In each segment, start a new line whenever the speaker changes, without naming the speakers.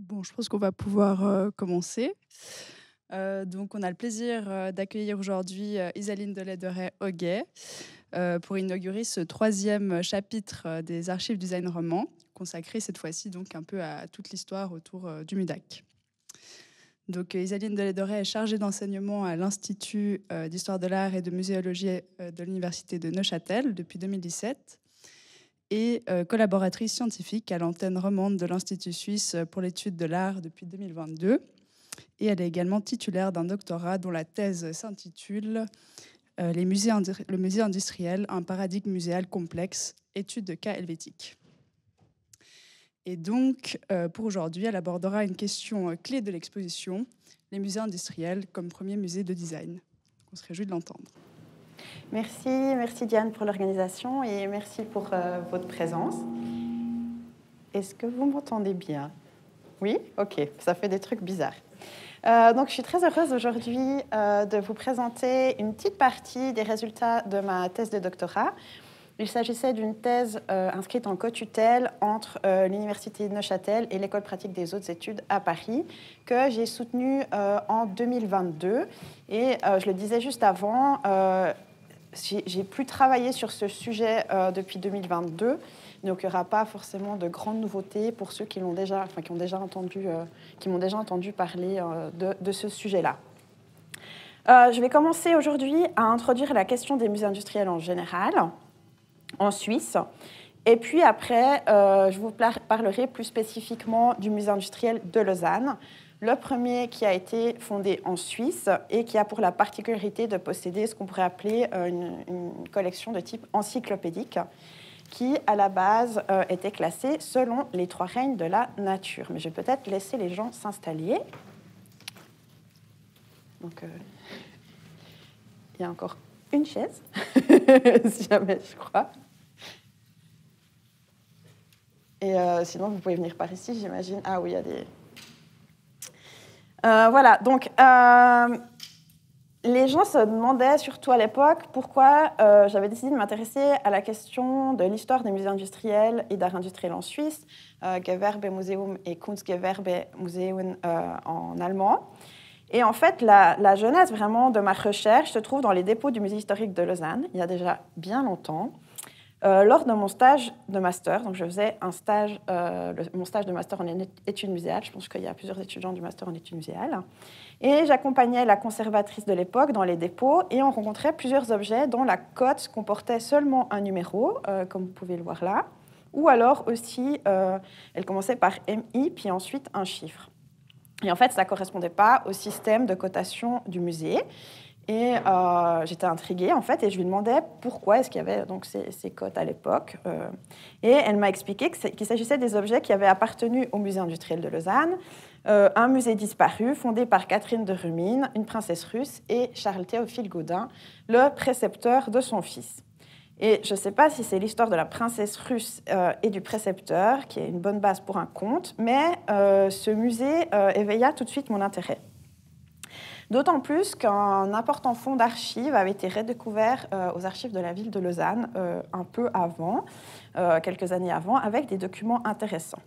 Bon, je pense qu'on va pouvoir, commencer. Donc on a le plaisir, d'accueillir aujourd'hui, Isaline Delay-Deray-Auguet, pour inaugurer ce troisième chapitre, des archives du Zen roman, consacré cette fois-ci donc un peu à toute l'histoire autour, du MUDAC. Donc Isaline Delay-Deray est chargée d'enseignement à l'Institut, d'histoire de l'art et de muséologie, de l'université de Neuchâtel depuis 2017 et collaboratrice scientifique à l'antenne romande de l'Institut suisse pour l'étude de l'art depuis 2022. Et elle est également titulaire d'un doctorat dont la thèse s'intitule Le musée industriel, un paradigme muséal complexe, étude de cas helvétiques. Et donc, pour aujourd'hui, elle abordera une question clé de l'exposition, les musées industriels comme premier musée de design. On se réjouit de l'entendre.
Merci Diane pour l'organisation et merci pour votre présence. Est-ce que vous m'entendez bien? Oui? Ok, ça fait des trucs bizarres. Donc je suis très heureuse aujourd'hui de vous présenter une petite partie des résultats de ma thèse de doctorat. Il s'agissait d'une thèse inscrite en co-tutelle entre l'Université de Neuchâtel et l'École pratique des hautes études à Paris, que j'ai soutenue en 2022. Et je le disais juste avant, j'ai plus travaillé sur ce sujet depuis 2022, donc il n'y aura pas forcément de grandes nouveautés pour ceux qui m'ont déjà entendu parler de ce sujet-là. Je vais commencer aujourd'hui à introduire la question des musées industriels en général, en Suisse. Et puis après, je vous parlerai plus spécifiquement du musée industriel de Lausanne, le premier qui a été fondé en Suisse et qui a pour la particularité de posséder ce qu'on pourrait appeler une collection de type encyclopédique qui, à la base, était classée selon les 3 règnes de la nature. Mais je vais peut-être laisser les gens s'installer. Donc, il y a encore une chaise, si jamais je crois. Et sinon, vous pouvez venir par ici, j'imagine. Ah oui, il y a des... voilà, donc les gens se demandaient, surtout à l'époque, pourquoi j'avais décidé de m'intéresser à la question de l'histoire des musées industriels et d'art industriel en Suisse, Gewerbemuseum et Kunstgewerbemuseum en allemand. Et en fait, la genèse vraiment de ma recherche se trouve dans les dépôts du musée historique de Lausanne, il y a déjà bien longtemps. Lors de mon stage de master, donc je faisais mon stage de master en études muséales, je pense qu'il y a plusieurs étudiants du master en études muséales, et j'accompagnais la conservatrice de l'époque dans les dépôts et on rencontrait plusieurs objets dont la cote comportait seulement un numéro, comme vous pouvez le voir là, ou alors aussi, elle commençait par MI, puis ensuite un chiffre. Et en fait, ça ne correspondait pas au système de cotation du musée. Et j'étais intriguée, en fait, et je lui demandais pourquoi est-ce qu'il y avait donc ces cotes à l'époque. Et elle m'a expliqué qu'il s'agissait des objets qui avaient appartenu au musée industriel de Lausanne, un musée disparu fondé par Catherine de Rumine, une princesse russe, et Charles Théophile Gaudin, le précepteur de son fils. Et je ne sais pas si c'est l'histoire de la princesse russe et du précepteur, qui est une bonne base pour un conte, mais ce musée éveilla tout de suite mon intérêt. D'autant plus qu'un important fonds d'archives avait été redécouvert aux archives de la ville de Lausanne un peu avant, quelques années avant, avec des documents intéressants.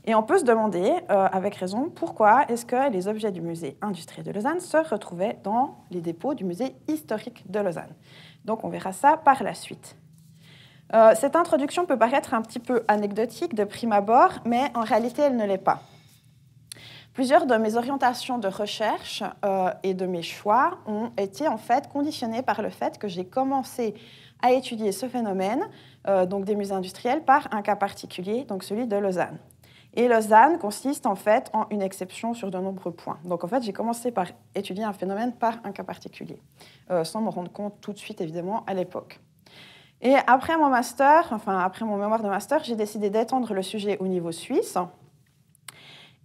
Et on peut se demander, avec raison, pourquoi est-ce que les objets du musée industriel de Lausanne se retrouvaient dans les dépôts du musée historique de Lausanne. Donc on verra ça par la suite. Cette introduction peut paraître un petit peu anecdotique de prime abord, mais en réalité elle ne l'est pas. Plusieurs de mes orientations de recherche et de mes choix ont été en fait conditionnés par le fait que j'ai commencé à étudier ce phénomène, donc des musées industriels, par un cas particulier, donc celui de Lausanne. Et Lausanne consiste en fait en une exception sur de nombreux points. Donc en fait, j'ai commencé par étudier un phénomène par un cas particulier, sans me rendre compte tout de suite évidemment à l'époque. Et après mon mémoire de master, j'ai décidé d'étendre le sujet au niveau suisse.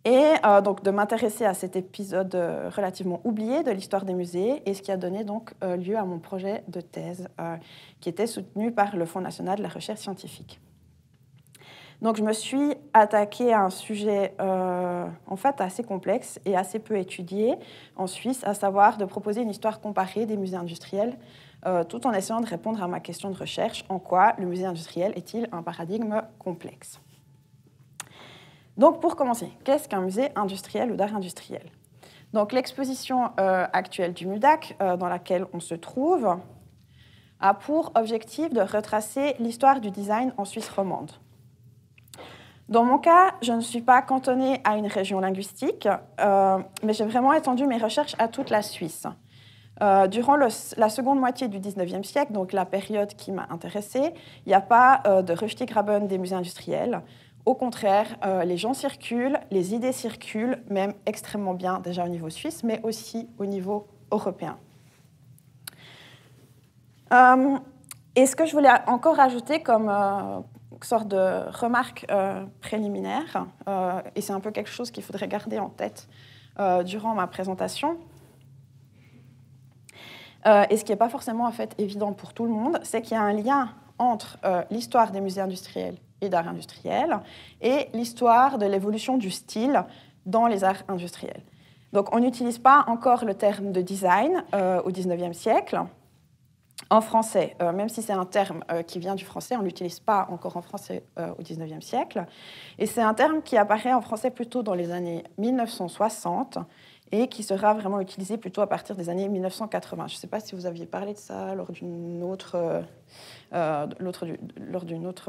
Et donc de m'intéresser à cet épisode relativement oublié de l'histoire des musées, et ce qui a donné donc lieu à mon projet de thèse, qui était soutenu par le Fonds national de la recherche scientifique. Donc je me suis attaquée à un sujet en fait assez complexe et assez peu étudié en Suisse, à savoir de proposer une histoire comparée des musées industriels, tout en essayant de répondre à ma question de recherche, en quoi le musée industriel est-il un paradigme complexe. Donc, pour commencer, qu'est-ce qu'un musée industriel ou d'art industriel? Donc, l'exposition actuelle du MUDAC, dans laquelle on se trouve, a pour objectif de retracer l'histoire du design en Suisse romande. Dans mon cas, je ne suis pas cantonnée à une région linguistique, mais j'ai vraiment étendu mes recherches à toute la Suisse. Durant la seconde moitié du 19e siècle, donc la période qui m'a intéressée, il n'y a pas de Rösti-Graben des musées industriels. Au contraire, les gens circulent, les idées circulent, même extrêmement bien déjà au niveau suisse, mais aussi au niveau européen. Et ce que je voulais encore ajouter comme sorte de remarque préliminaire, et c'est un peu quelque chose qu'il faudrait garder en tête durant ma présentation, et ce qui n'est pas forcément en fait évident pour tout le monde, c'est qu'il y a un lien entre l'histoire des musées industriels et d'art industriel et l'histoire de l'évolution du style dans les arts industriels. Donc on n'utilise pas encore le terme de design au XIXe siècle. En français, même si c'est un terme qui vient du français, on ne l'utilise pas encore en français au XIXe siècle. Et c'est un terme qui apparaît en français plutôt dans les années 1960 et qui sera vraiment utilisé plutôt à partir des années 1980. Je ne sais pas si vous aviez parlé de ça lors d'une autre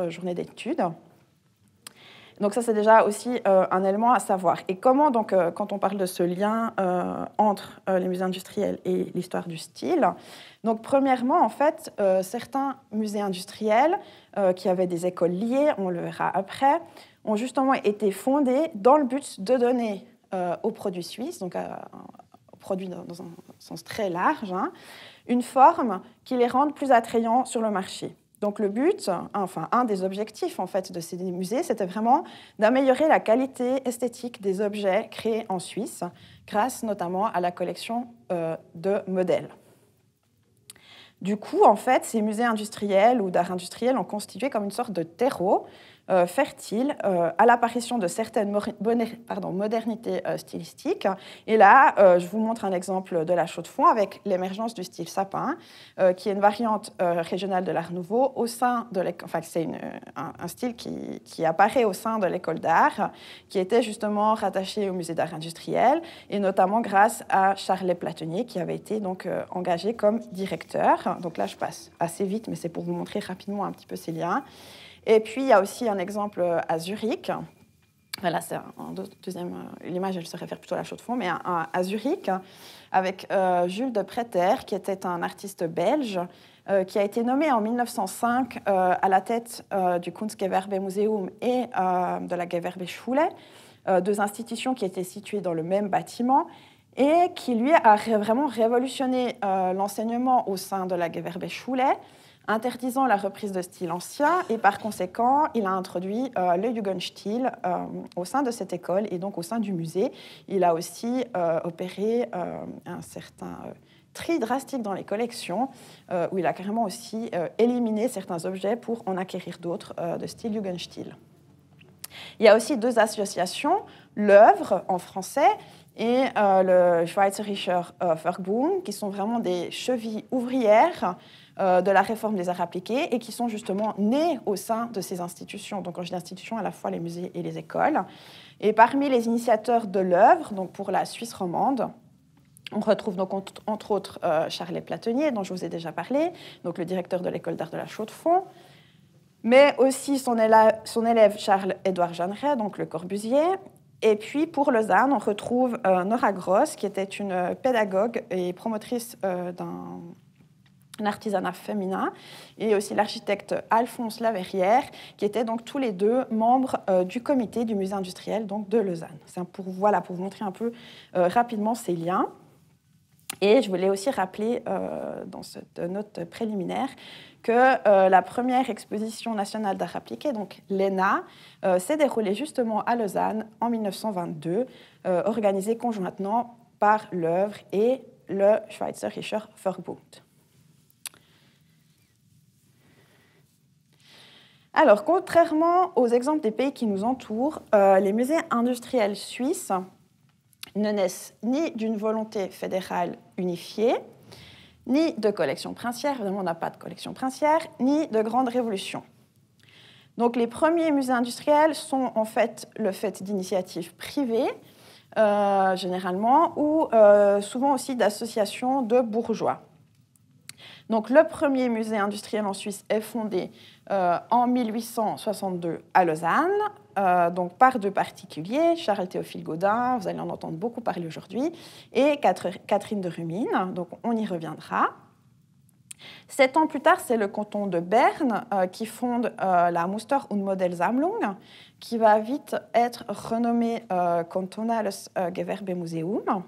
journée d'études. Donc ça, c'est déjà aussi un élément à savoir. Et comment, donc, quand on parle de ce lien entre les musées industriels et l'histoire du style, donc premièrement, en fait, certains musées industriels qui avaient des écoles liées, on le verra après, ont justement été fondés dans le but de donner aux produits suisses, donc aux produits dans un sens très large, une forme qui les rende plus attrayants sur le marché. Donc le but, enfin un des objectifs en fait de ces musées, c'était vraiment d'améliorer la qualité esthétique des objets créés en Suisse, grâce notamment à la collection de modèles. Du coup, en fait, ces musées industriels ou d'art industriel ont constitué comme une sorte de terreau fertile à l'apparition de certaines modernités stylistiques. Et là, je vous montre un exemple de la Chaux-de-Fonds avec l'émergence du style sapin, qui est une variante régionale de l'Art nouveau au sein de l'école. Enfin, c'est un style qui apparaît au sein de l'école d'art, qui était justement rattaché au musée d'art industriel, et notamment grâce à Charles Platenier, qui avait été donc engagé comme directeur. Donc là, je passe assez vite, mais c'est pour vous montrer rapidement un petit peu ces liens. Et puis, il y a aussi un exemple à Zurich. Voilà, c'est l'image, elle se réfère plutôt à la Chaux-de-Fonds, mais à Zurich, avec Jules de Préter, qui était un artiste belge, qui a été nommé en 1905 à la tête du Kunstgewerbemuseum et de la Gewerbeschule, deux institutions qui étaient situées dans le même bâtiment, et qui, lui, a vraiment révolutionné l'enseignement au sein de la Gewerbeschule, interdisant la reprise de styles anciens, et par conséquent, il a introduit le Jugendstil au sein de cette école et donc au sein du musée. Il a aussi opéré un certain tri drastique dans les collections, où il a carrément aussi éliminé certains objets pour en acquérir d'autres de style Jugendstil. Il y a aussi deux associations, l'œuvre en français et le Schweizerischer Verbund, qui sont vraiment des chevilles ouvrières de la réforme des arts appliqués et qui sont justement nés au sein de ces institutions. Donc, quand je dis institutions, à la fois les musées et les écoles. Et parmi les initiateurs de l'œuvre, donc pour la Suisse romande, on retrouve donc entre autres Charles Platenier, dont je vous ai déjà parlé, donc le directeur de l'école d'art de la Chaux-de-Fonds, mais aussi son élève Charles-Édouard Jeanneret, donc le Corbusier. Et puis pour Lausanne, on retrouve Nora Gross, qui était une pédagogue et promotrice d'un artisanat féminin, et aussi l'architecte Alphonse Laverrière, qui étaient donc tous les deux membres du comité du musée industriel donc de Lausanne. C'est pour vous montrer un peu rapidement ces liens. Et je voulais aussi rappeler dans cette note préliminaire que la première exposition nationale d'art appliqué, donc l'ENA, s'est déroulée justement à Lausanne en 1922, organisée conjointement par l'œuvre et le Schweizerischer Verbund. Alors, contrairement aux exemples des pays qui nous entourent, les musées industriels suisses ne naissent ni d'une volonté fédérale unifiée, ni de collection princière, évidemment on n'a pas de collection princière, ni de grande révolution. Donc les premiers musées industriels sont en fait le fait d'initiatives privées, généralement, ou souvent aussi d'associations de bourgeois. Donc le premier musée industriel en Suisse est fondé en 1862 à Lausanne, donc par deux particuliers, Charles Théophile Gaudin, vous allez en entendre beaucoup parler aujourd'hui, et Catherine de Rumine, donc on y reviendra. 7 ans plus tard, c'est le canton de Berne qui fonde la Muster- und Modellsammlung, qui va vite être renommée Kantonales Gewerbemuseum.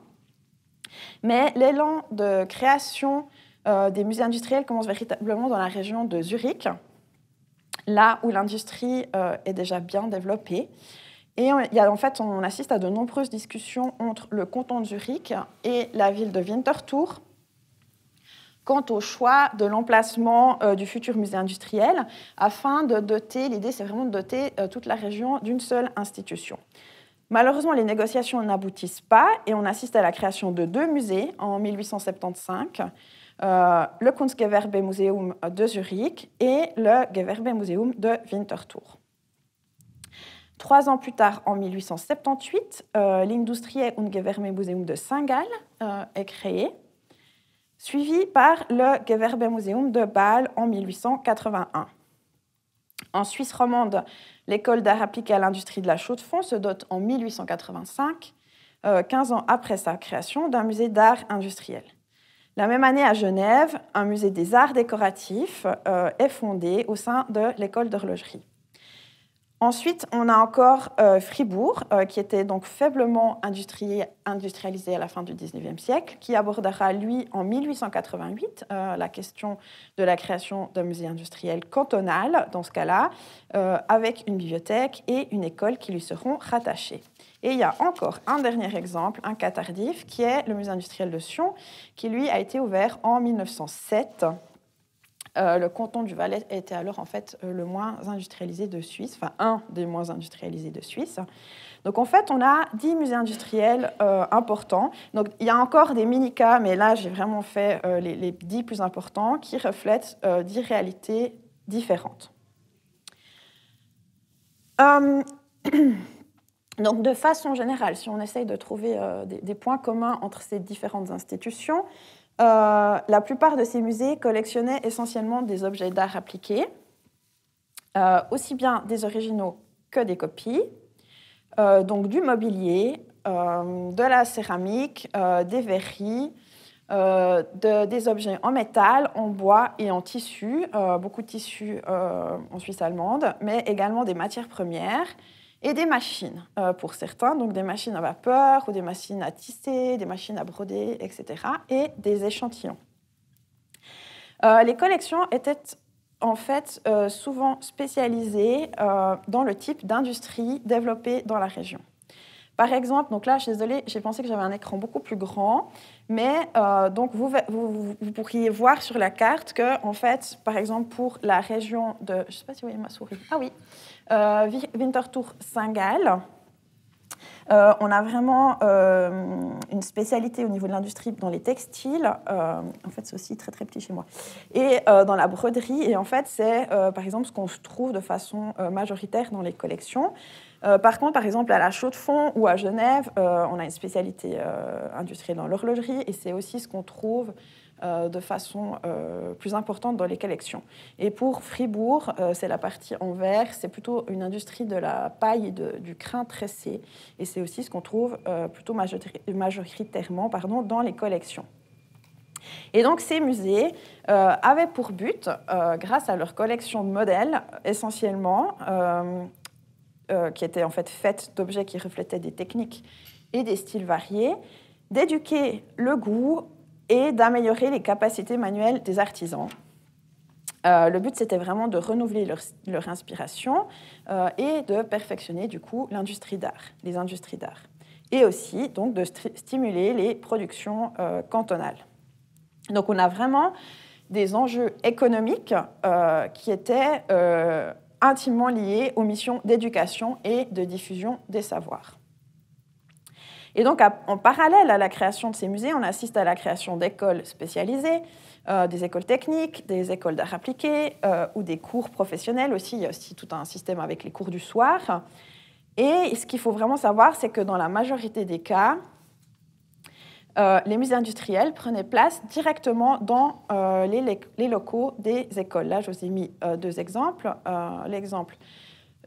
Mais l'élan de création des musées industriels commence véritablement dans la région de Zurich, là où l'industrie est déjà bien développée. Et on assiste à de nombreuses discussions entre le canton de Zurich et la ville de Winterthur quant au choix de l'emplacement du futur musée industriel, afin de doter, l'idée c'est vraiment de doter toute la région d'une seule institution. Malheureusement, les négociations n'aboutissent pas et on assiste à la création de 2 musées en 1875, le Kunstgewerbemuseum de Zurich et le Gewerbemuseum de Winterthur. 3 ans plus tard, en 1878, l'Industrie- und Gewerbemuseum de Saint-Gall est créé, suivi par le Gewerbemuseum de Bâle en 1881. En Suisse romande, l'école d'art appliqué à l'industrie de la chaux-de-fonds se dote en 1885, 15 ans après sa création, d'un musée d'art industriel. La même année, à Genève, un musée des arts décoratifs est fondé au sein de l'école d'horlogerie. Ensuite, on a encore Fribourg, qui était donc faiblement industrialisé à la fin du XIXe siècle, qui abordera, lui, en 1888, la question de la création d'un musée industriel cantonal, dans ce cas-là, avec une bibliothèque et une école qui lui seront rattachées. Et il y a encore un dernier exemple, un cas tardif, qui est le musée industriel de Sion, qui, lui, a été ouvert en 1907. Le canton du Valais était alors en fait le moins industrialisé de Suisse, enfin un des moins industrialisés de Suisse. Donc en fait, on a 10 musées industriels importants. Donc il y a encore des mini-cas, mais là j'ai vraiment fait les 10 plus importants qui reflètent 10 réalités différentes. Donc de façon générale, si on essaye de trouver des points communs entre ces différentes institutions, la plupart de ces musées collectionnaient essentiellement des objets d'art appliqués, aussi bien des originaux que des copies, donc du mobilier, de la céramique, des verreries, des objets en métal, en bois et en tissu, beaucoup de tissus en Suisse allemande, mais également des matières premières et des machines pour certains, donc des machines à vapeur ou des machines à tisser, des machines à broder, etc., et des échantillons. Les collections étaient en fait souvent spécialisées dans le type d'industrie développée dans la région. Par exemple, donc là, je suis désolée, j'ai pensé que j'avais un écran beaucoup plus grand, mais donc vous pourriez voir sur la carte que, en fait, par exemple, pour la région de, je ne sais pas si vous voyez ma souris, ah oui, Winterthur-Saint-Gall, on a vraiment une spécialité au niveau de l'industrie dans les textiles. En fait, c'est aussi très, très petit chez moi. Et dans la broderie. Et en fait, c'est, par exemple, ce qu'on se trouve de façon majoritaire dans les collections. Par contre, par exemple, à la Chaux-de-Fonds ou à Genève, on a une spécialité industrielle dans l'horlogerie. Et c'est aussi ce qu'on trouve de façon plus importante dans les collections. Et pour Fribourg, c'est la partie en vert, c'est plutôt une industrie de la paille et du crin tressé. Et c'est aussi ce qu'on trouve plutôt majoritairement dans les collections. Et donc ces musées avaient pour but, grâce à leur collection de modèles, essentiellement, qui étaient en fait faites d'objets qui reflétaient des techniques et des styles variés, d'éduquer le goût et d'améliorer les capacités manuelles des artisans. Le but, c'était vraiment de renouveler leur inspiration et de perfectionner, du coup, les industries d'art. Et aussi, donc, de stimuler les productions cantonales. Donc, on a vraiment des enjeux économiques qui étaient intimement liés aux missions d'éducation et de diffusion des savoirs. Et donc, en parallèle à la création de ces musées, on assiste à la création d'écoles spécialisées, des écoles techniques, des écoles d'art appliqué ou des cours professionnels aussi. Il y a aussi tout un système avec les cours du soir. Et ce qu'il faut vraiment savoir, c'est que dans la majorité des cas, les musées industriels prenaient place directement dans les locaux des écoles. Là, je vous ai mis deux exemples. L'exemple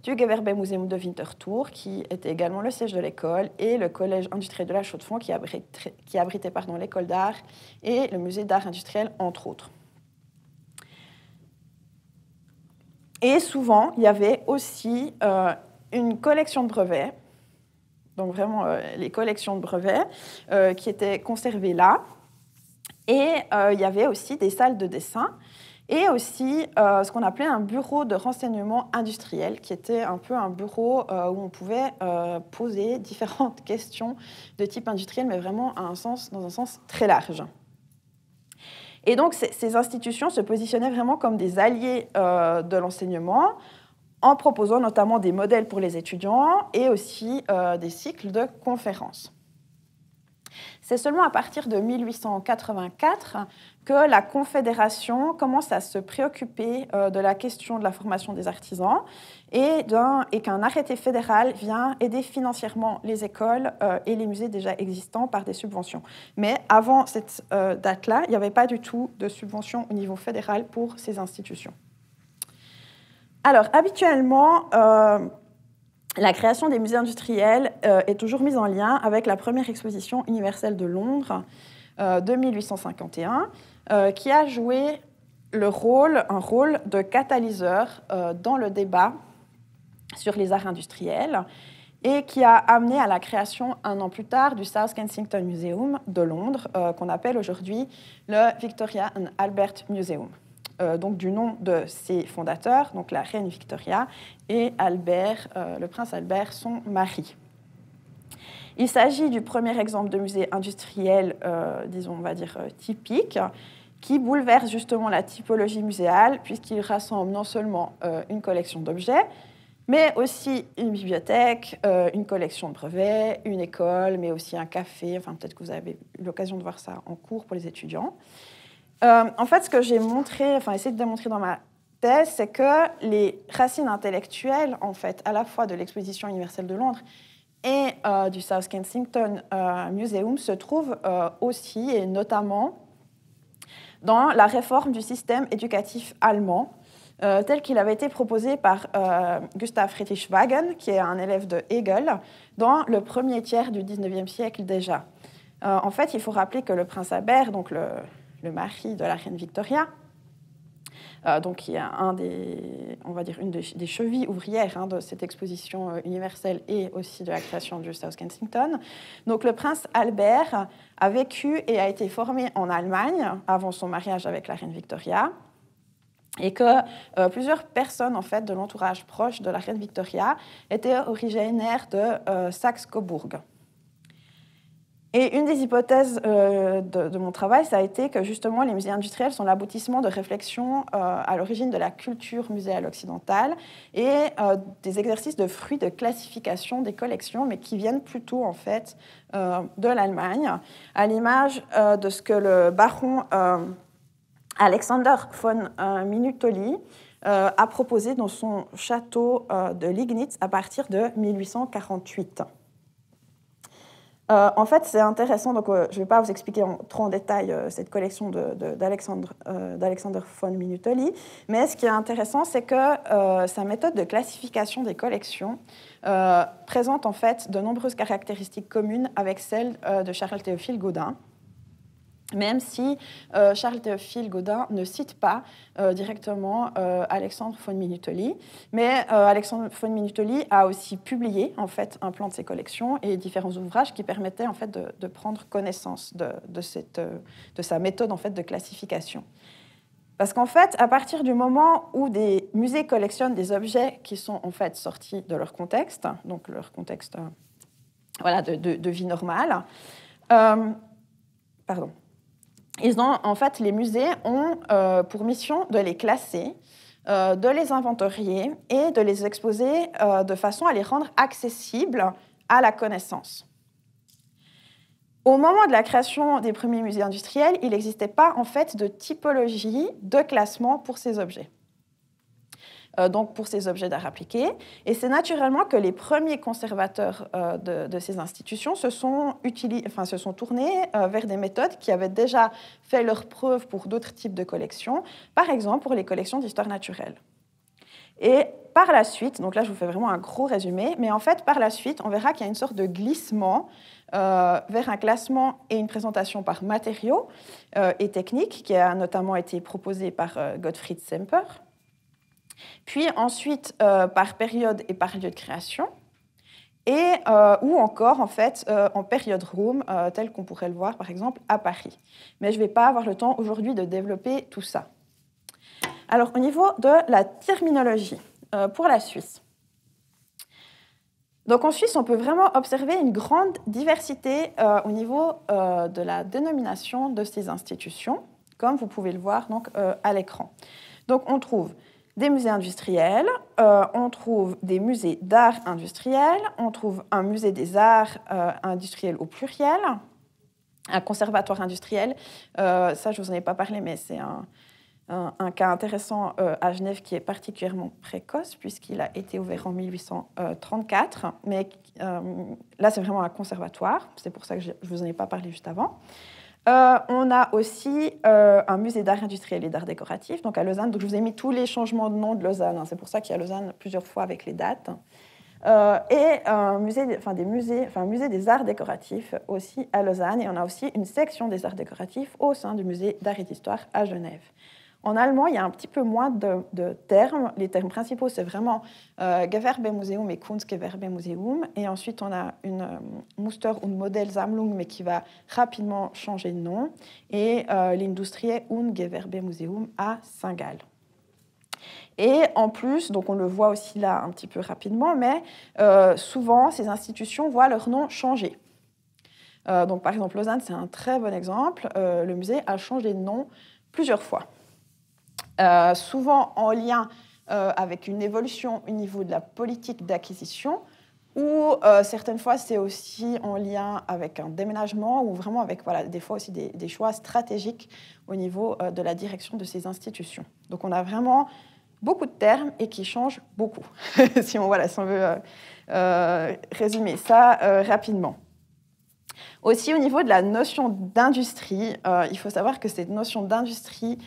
du Gewerbemuseum de Winterthur, qui était également le siège de l'école, et le collège industriel de la Chaux-de-Fonds, qui abritait l'école d'art et le musée d'art industriel, entre autres. Et souvent, il y avait aussi une collection de brevets, donc vraiment les collections de brevets qui étaient conservées là. Et il y avait aussi des salles de dessin et aussi ce qu'on appelait un bureau de renseignement industriel, qui était un peu un bureau où on pouvait poser différentes questions de type industriel, mais vraiment dans un sens très large. Et donc, ces institutions se positionnaient vraiment comme des alliés de l'enseignement, en proposant notamment des modèles pour les étudiants et aussi des cycles de conférences. C'est seulement à partir de 1884 que la Confédération commence à se préoccuper de la question de la formation des artisans et qu'un arrêté fédéral vient aider financièrement les écoles et les musées déjà existants par des subventions. Mais avant cette date-là, il n'y avait pas du tout de subventions au niveau fédéral pour ces institutions. Alors, habituellement, la création des musées industriels est toujours mise en lien avec la première exposition universelle de Londres de 1851, qui a joué un rôle de catalyseur dans le débat sur les arts industriels et qui a amené à la création, un an plus tard, du South Kensington Museum de Londres, qu'on appelle aujourd'hui le Victoria and Albert Museum. Donc du nom de ses fondateurs, donc la reine Victoria et Albert, le prince Albert, son mari. Il s'agit du premier exemple de musée industriel, disons, on va dire, typique, qui bouleverse justement la typologie muséale, puisqu'il rassemble non seulement une collection d'objets, mais aussi une bibliothèque, une collection de brevets, une école, mais aussi un café. Enfin, peut-être que vous avez eu l'occasion de voir ça en cours pour les étudiants. En fait, ce que j'ai essayé de démontrer dans ma thèse, c'est que les racines intellectuelles, en fait, à la fois de l'exposition universelle de Londres et du South Kensington Museum, se trouvent aussi, et notamment, dans la réforme du système éducatif allemand, tel qu'il avait été proposé par Gustav Friedrich Wagen, qui est un élève de Hegel, dans le premier tiers du XIXe siècle déjà. En fait, il faut rappeler que le prince Albert, donc le mari de la reine Victoria, donc qui est une des chevilles ouvrières de cette exposition universelle et aussi de la création du South Kensington. Donc le prince Albert a vécu et a été formé en Allemagne avant son mariage avec la reine Victoria, et que plusieurs personnes en fait, de l'entourage proche de la reine Victoria étaient originaires de Saxe-Cobourg. Et une des hypothèses de mon travail, ça a été que justement les musées industriels sont l'aboutissement de réflexions à l'origine de la culture muséale occidentale et des exercices de fruits de classification des collections, mais qui viennent plutôt en fait de l'Allemagne, à l'image de ce que le baron Alexander von Minutoli a proposé dans son château de Liegnitz à partir de 1848. En fait, c'est intéressant, donc je ne vais pas vous expliquer trop en détail cette collection d'Alexander von Minutoli, mais ce qui est intéressant, c'est que sa méthode de classification des collections présente en fait de nombreuses caractéristiques communes avec celle de Charles-Théophile Gaudin, même si Charles-Théophile Gaudin ne cite pas directement Alexandre von Minutoli. Mais Alexandre von Minutoli a aussi publié en fait, un plan de ses collections et différents ouvrages qui permettaient en fait, de prendre connaissance de sa méthode en fait, de classification. Parce qu'en fait, à partir du moment où des musées collectionnent des objets qui sont en fait sortis de leur contexte, donc leur contexte de vie normale, les musées ont pour mission de les classer, de les inventorier et de les exposer de façon à les rendre accessibles à la connaissance. Au moment de la création des premiers musées industriels, il n'existait pas en fait de typologie de classement pour ces objets. Donc pour ces objets d'art appliqué. Et c'est naturellement que les premiers conservateurs de ces institutions se sont tournés vers des méthodes qui avaient déjà fait leurs preuves pour d'autres types de collections, par exemple pour les collections d'histoire naturelle. Et par la suite, donc là je vous fais vraiment un gros résumé, mais en fait par la suite on verra qu'il y a une sorte de glissement vers un classement et une présentation par matériaux et techniques qui a notamment été proposé par Gottfried Semper. Puis ensuite par période et par lieu de création, et ou encore en fait en période room, tel qu'on pourrait le voir par exemple à Paris. Mais je ne vais pas avoir le temps aujourd'hui de développer tout ça. Alors au niveau de la terminologie pour la Suisse. Donc en Suisse, on peut vraiment observer une grande diversité au niveau de la dénomination de ces institutions, comme vous pouvez le voir donc, à l'écran. Donc on trouve des musées industriels, on trouve des musées d'art industriel, on trouve un musée des arts industriels au pluriel, un conservatoire industriel. Ça, je ne vous en ai pas parlé, mais c'est un cas intéressant à Genève qui est particulièrement précoce, puisqu'il a été ouvert en 1834. Mais là, c'est vraiment un conservatoire. C'est pour ça que je ne vous en ai pas parlé juste avant. On a aussi un musée d'art industriel et d'art décoratif, donc à Lausanne. Donc je vous ai mis tous les changements de nom de Lausanne. C'est pour ça qu'il y a Lausanne plusieurs fois avec les dates. Et un musée des arts décoratifs aussi à Lausanne. Et on a aussi une section des arts décoratifs au sein du musée d'art et d'histoire à Genève. En allemand, il y a un petit peu moins de termes. Les termes principaux, c'est vraiment Gewerbemuseum et Kunstgewerbemuseum. Et ensuite, on a une Muster- und Modellsammlung, mais qui va rapidement changer de nom. Et l'Industrie- und Gewerbemuseum à Saint-Gall. Et en plus, donc on le voit aussi là un petit peu rapidement, mais souvent, ces institutions voient leur nom changer. Donc, par exemple, Lausanne, c'est un très bon exemple. Le musée a changé de nom plusieurs fois. Souvent en lien avec une évolution au niveau de la politique d'acquisition, ou certaines fois c'est aussi en lien avec un déménagement, ou vraiment avec des fois aussi des choix stratégiques au niveau de la direction de ces institutions. Donc on a vraiment beaucoup de termes et qui changent beaucoup, si on veut résumer ça rapidement. Aussi, au niveau de la notion d'industrie, il faut savoir que cette notion d'industrie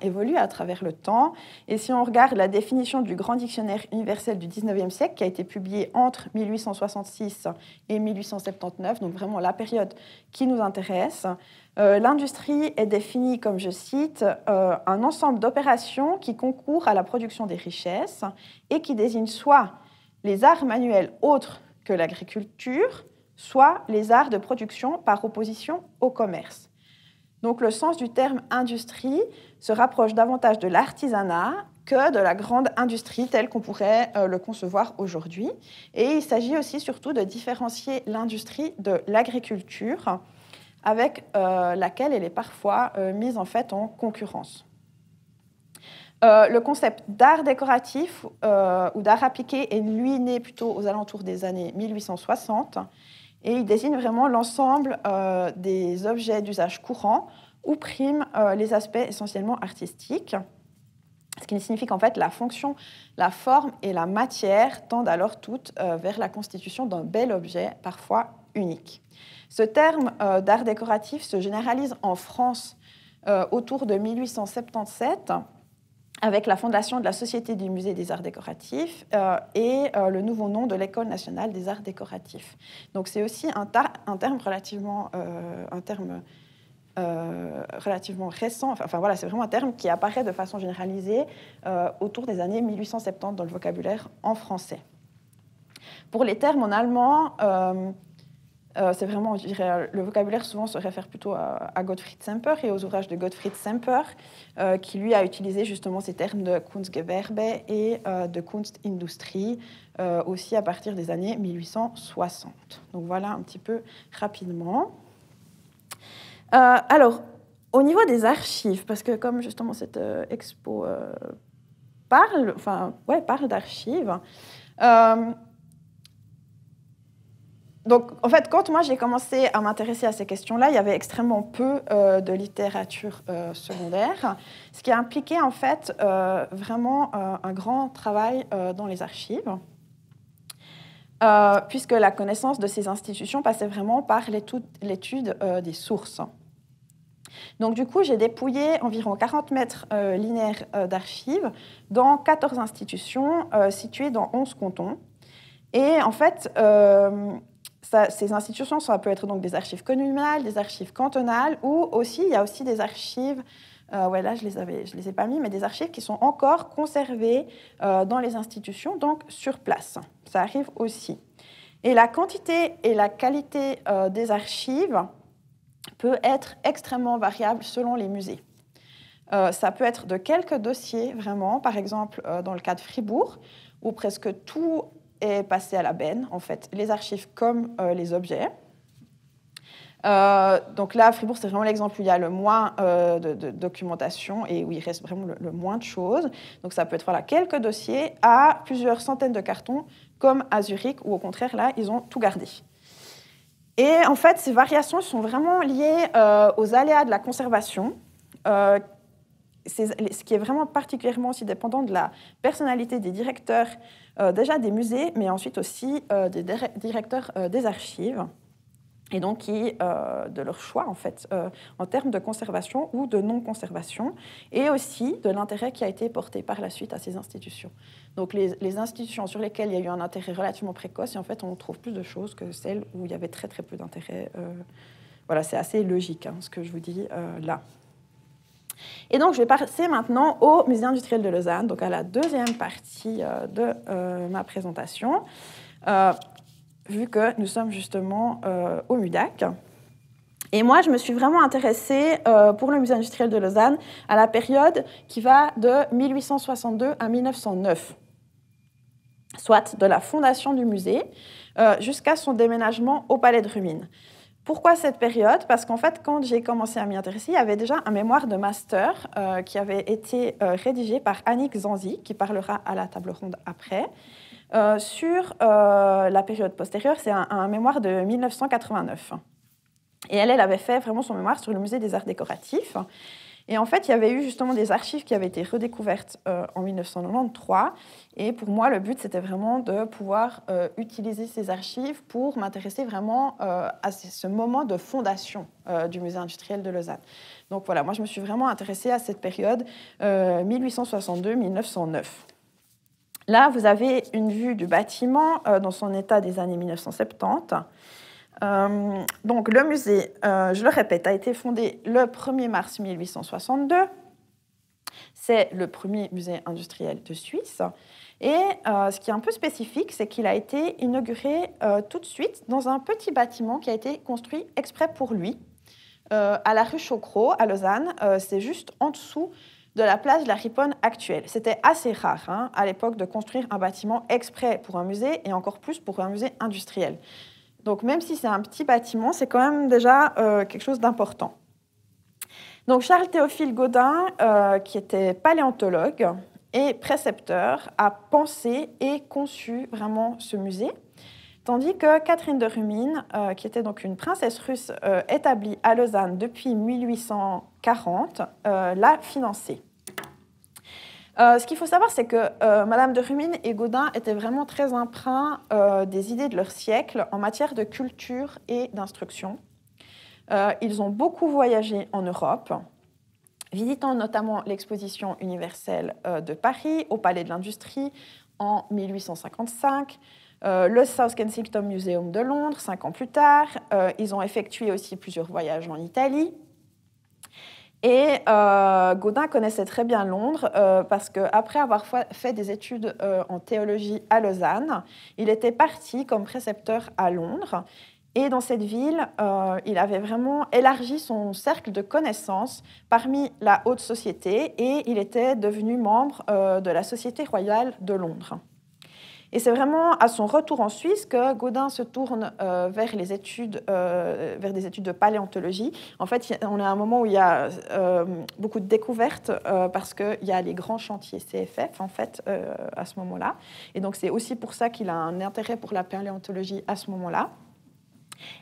évolue à travers le temps. Et si on regarde la définition du Grand Dictionnaire universel du 19e siècle, qui a été publié entre 1866 et 1879, donc vraiment la période qui nous intéresse, l'industrie est définie, comme je cite, un ensemble d'opérations qui concourent à la production des richesses et qui désignent soit les arts manuels autres que l'agriculture, soit les arts de production par opposition au commerce. Donc le sens du terme industrie se rapproche davantage de l'artisanat que de la grande industrie telle qu'on pourrait le concevoir aujourd'hui. Et il s'agit aussi surtout de différencier l'industrie de l'agriculture, avec laquelle elle est parfois mise en fait en concurrence. Le concept d'art décoratif ou d'art appliqué est lui né plutôt aux alentours des années 1860. Et il désigne vraiment l'ensemble des objets d'usage courant où priment les aspects essentiellement artistiques, ce qui signifie qu'en fait la fonction, la forme et la matière tendent alors toutes vers la constitution d'un bel objet, parfois unique. Ce terme d'art décoratif se généralise en France autour de 1877, avec la fondation de la Société du musée des arts décoratifs et le nouveau nom de l'École nationale des arts décoratifs. Donc c'est aussi un terme relativement récent. C'est vraiment un terme qui apparaît de façon généralisée autour des années 1870 dans le vocabulaire en français. Pour les termes en allemand, c'est vraiment, je dirais, le vocabulaire souvent se réfère plutôt à Gottfried Semper et aux ouvrages de Gottfried Semper, qui lui a utilisé justement ces termes de Kunstgewerbe et de Kunstindustrie aussi à partir des années 1860. Donc voilà un petit peu rapidement. Alors, au niveau des archives, parce que comme justement cette expo parle d'archives, Donc, en fait, quand moi j'ai commencé à m'intéresser à ces questions-là, il y avait extrêmement peu de littérature secondaire, ce qui a impliqué en fait vraiment un grand travail dans les archives, puisque la connaissance de ces institutions passait vraiment par l'étude des sources. Donc, du coup, j'ai dépouillé environ 40 mètres linéaires d'archives dans 14 institutions situées dans 11 cantons. Et en fait, ces institutions, ça peut être donc des archives communales, des archives cantonales, ou aussi, il y a aussi des archives, ouais, là je les ai pas mis, mais des archives qui sont encore conservées dans les institutions, donc sur place. Ça arrive aussi. Et la quantité et la qualité des archives peut être extrêmement variable selon les musées. Ça peut être de quelques dossiers, vraiment, par exemple dans le cas de Fribourg, où presque tout est passé à la benne, en fait, les archives comme les objets. Donc là, à Fribourg, c'est vraiment l'exemple où il y a le moins de documentation et où il reste vraiment le moins de choses. Donc ça peut être voilà, quelques dossiers à plusieurs centaines de cartons, comme à Zurich, où au contraire, là, ils ont tout gardé. Et en fait, ces variations sont vraiment liées aux aléas de la conservation, ce qui est vraiment particulièrement aussi dépendant de la personnalité des directeurs, déjà des musées, mais ensuite aussi des directeurs des archives, et donc de leur choix en fait, en termes de conservation ou de non-conservation, et aussi de l'intérêt qui a été porté par la suite à ces institutions. Donc les institutions sur lesquelles il y a eu un intérêt relativement précoce, et en fait on trouve plus de choses que celles où il y avait très très peu d'intérêt. Voilà, c'est assez logique ce que je vous dis là. Et donc, je vais passer maintenant au Musée industriel de Lausanne, donc à la deuxième partie de ma présentation, vu que nous sommes justement au MUDAC. Et moi, je me suis vraiment intéressée pour le Musée industriel de Lausanne à la période qui va de 1862 à 1909, soit de la fondation du musée jusqu'à son déménagement au Palais de Rumine. Pourquoi cette période? Parce qu'en fait, quand j'ai commencé à m'y intéresser, il y avait déjà un mémoire de master qui avait été rédigé par Annick Zanzi, qui parlera à la table ronde après, sur la période postérieure. C'est un mémoire de 1989. Et elle avait fait vraiment son mémoire sur le musée des arts décoratifs. Et en fait, il y avait eu justement des archives qui avaient été redécouvertes en 1993. Et pour moi, le but, c'était vraiment de pouvoir utiliser ces archives pour m'intéresser vraiment à ce moment de fondation du musée industriel de Lausanne. Donc voilà, moi, je me suis vraiment intéressée à cette période 1862-1909. Là, vous avez une vue du bâtiment dans son état des années 1970. Donc le musée, je le répète, a été fondé le 1er mars 1862. C'est le premier musée industriel de Suisse. Et ce qui est un peu spécifique, c'est qu'il a été inauguré tout de suite dans un petit bâtiment qui a été construit exprès pour lui, à la rue Chaucrot, à Lausanne. C'est juste en dessous de la place de la Riponne actuelle. C'était assez rare à l'époque de construire un bâtiment exprès pour un musée et encore plus pour un musée industriel. Donc même si c'est un petit bâtiment, c'est quand même déjà quelque chose d'important. Donc Charles-Théophile Gaudin, qui était paléontologue et précepteur, a pensé et conçu vraiment ce musée, tandis que Catherine de Rumine, qui était donc une princesse russe établie à Lausanne depuis 1840, l'a financé. Ce qu'il faut savoir, c'est que Madame de Rumine et Gaudin étaient vraiment très empreints des idées de leur siècle en matière de culture et d'instruction. Ils ont beaucoup voyagé en Europe, visitant notamment l'exposition universelle de Paris au Palais de l'Industrie en 1855, le South Kensington Museum de Londres 5 ans plus tard. Ils ont effectué aussi plusieurs voyages en Italie. Et Gaudin connaissait très bien Londres parce qu'après avoir fait des études en théologie à Lausanne, il était parti comme précepteur à Londres. Et dans cette ville, il avait vraiment élargi son cercle de connaissances parmi la haute société et il était devenu membre de la Société royale de Londres. Et c'est vraiment à son retour en Suisse que Gaudin se tourne vers des études de paléontologie. En fait, on est à un moment où il y a beaucoup de découvertes parce qu'il y a les grands chantiers CFF en fait, à ce moment-là. Et donc c'est aussi pour ça qu'il a un intérêt pour la paléontologie à ce moment-là.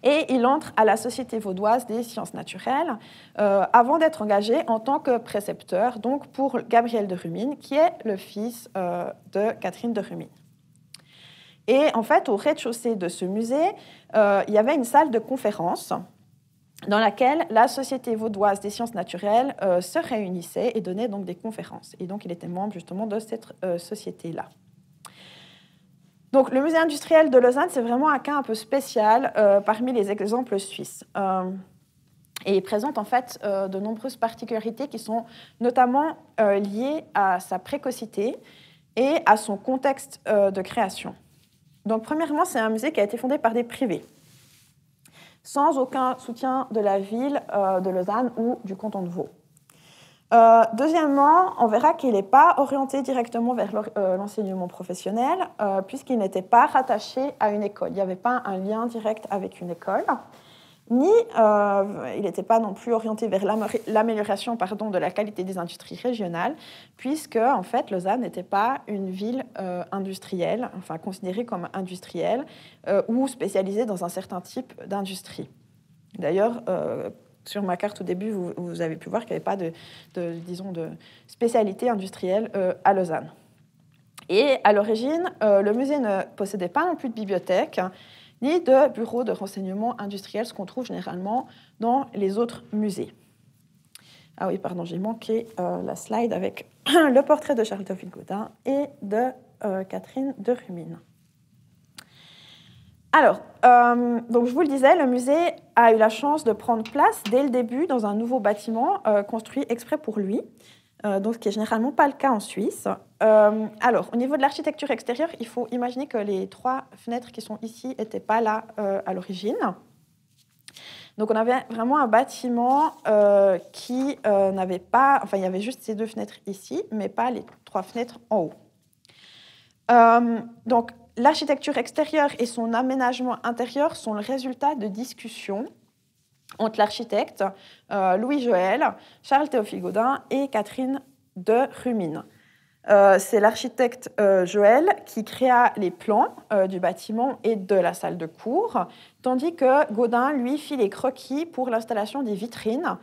Et il entre à la Société vaudoise des sciences naturelles avant d'être engagé en tant que précepteur, donc pour Gabriel de Rumine, qui est le fils de Catherine de Rumine. Et en fait, au rez-de-chaussée de ce musée, il y avait une salle de conférence dans laquelle la Société vaudoise des sciences naturelles se réunissait et donnait donc des conférences. Et donc, il était membre justement de cette société-là. Donc, le musée industriel de Lausanne, c'est vraiment un cas un peu spécial parmi les exemples suisses. Et il présente en fait de nombreuses particularités qui sont notamment liées à sa précocité et à son contexte de création. Donc, premièrement, c'est un musée qui a été fondé par des privés, sans aucun soutien de la ville de Lausanne ou du canton de Vaud. Deuxièmement, on verra qu'il n'est pas orienté directement vers l'enseignement professionnel, puisqu'il n'était pas rattaché à une école. Il n'y avait pas un lien direct avec une école, ni il n'était pas non plus orienté vers l'amélioration de la qualité des industries régionales, puisque en fait, Lausanne n'était pas une ville industrielle, enfin considérée comme industrielle, ou spécialisée dans un certain type d'industrie. D'ailleurs, sur ma carte au début, vous avez pu voir qu'il n'y avait pas de spécialité industrielle à Lausanne. Et à l'origine, le musée ne possédait pas non plus de bibliothèque, ni de bureau de renseignement industriel, ce qu'on trouve généralement dans les autres musées. Ah oui, pardon, j'ai manqué la slide avec le portrait de Charles-Théophile Gaudin et de Catherine de Rumine. Alors, donc je vous le disais, le musée a eu la chance de prendre place dès le début dans un nouveau bâtiment construit exprès pour lui, donc ce qui n'est généralement pas le cas en Suisse. Alors, au niveau de l'architecture extérieure, il faut imaginer que les 3 fenêtres qui sont ici n'étaient pas là à l'origine. Donc, on avait vraiment un bâtiment qui n'avait pas... Enfin, il y avait juste ces 2 fenêtres ici, mais pas les 3 fenêtres en haut. Donc, l'architecture extérieure et son aménagement intérieur sont le résultat de discussions entre l'architecte Louis Joël, Charles-Théophile Gaudin et Catherine de Rumine. C'est l'architecte Joël qui créa les plans du bâtiment et de la salle de cours, tandis que Gaudin, lui, fit les croquis pour l'installation des vitrines